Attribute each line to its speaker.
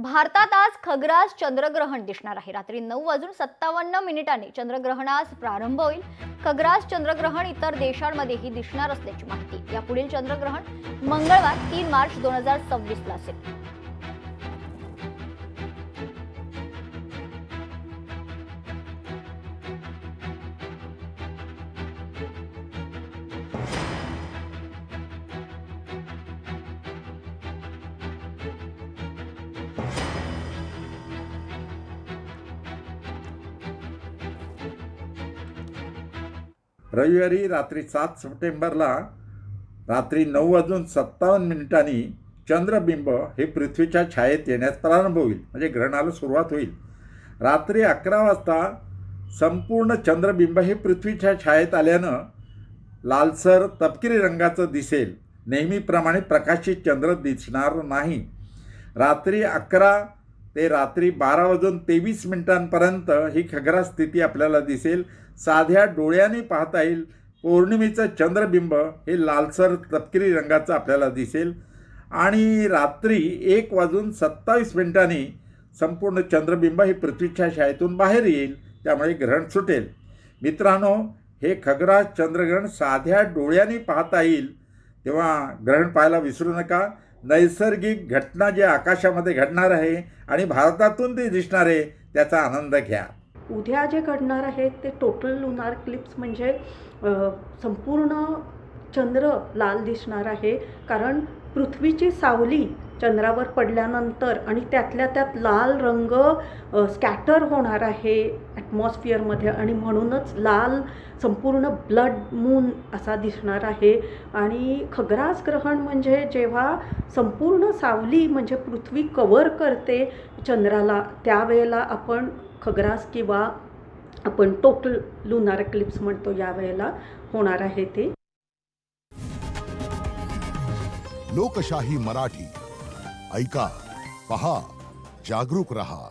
Speaker 1: भारतात आज खग्रास चंद्रग्रहण दिसणार आहे। रात्री 9:57 चंद्रग्रहणास प्रारंभ होईल। खग्रास चंद्रग्रहण इतर देशांमध्येही दिसणार असल्याची माहिती। या पुढील चंद्रग्रहण मंगळवार 3 मार्च 2026 ला असेल।
Speaker 2: रविवारी रात्री 7 सप्टेंबरला रात्री 9:57 चंद्रबिंब हे पृथ्वीच्या छायेत येण्यास प्रारंभ होईल, म्हणजे ग्रहणाला सुरुवात होईल। रात्री 11 वाजता संपूर्ण चंद्रबिंब हे पृथ्वीच्या छायेत आल्यानं लालसर तपकिरी रंगाचं दिसेल। नेहमीप्रमाणे प्रकाशित चंद्र दिसणार नाही। रात्री 11 ते रात्री 12:23 ही खग्रास स्थिती आपल्याला दिसेल। साध्या डोळ्यांनी पाहता येईल। पौर्णिमेचं चंद्रबिंब हे लालसर तपकिरी रंगाचं आपल्याला दिसेल आणि रात्री 1:27 संपूर्ण चंद्रबिंब हे पृथ्वीच्या छायेतून बाहेर येईल, त्यामुळे ग्रहण सुटेल। मित्रांनो, हे खग्रास चंद्रग्रहण साध्या डोळ्यांनी पाहता येईल, तेव्हा ग्रहण पाहायला विसरू नका। नैसर्गिक घटना जे आकाशामध्ये घडणार आहे आणि भारतातून ते दिसणार आहे, त्याचा आनंद घ्या।
Speaker 3: उद्या जे घडणार आहे ते टोटल लुनार इक्लिप्स, म्हणजे संपूर्ण चंद्र लाल दिसणार आहे। कारण पृथ्वीची सावली चंद्रावर पडल्यानंतर आणि त्यातल्या त्यात लाल रंग स्कॅटर होणार आहे ॲटमॉस्फिअरमध्ये, आणि म्हणूनच लाल संपूर्ण ब्लड मून असा दिसणार आहे। आणि खग्रास ग्रहण म्हणजे जेव्हा संपूर्ण सावली म्हणजे पृथ्वी कव्हर करते चंद्राला, त्यावेळेला आपण खग्रास किंवा आपण टोटल लुनार इक्लिप्स म्हणतो, यावेळेला होणार आहे ते।
Speaker 4: लोकशाही मराठी ऐका, पहा, जागरूक रहा।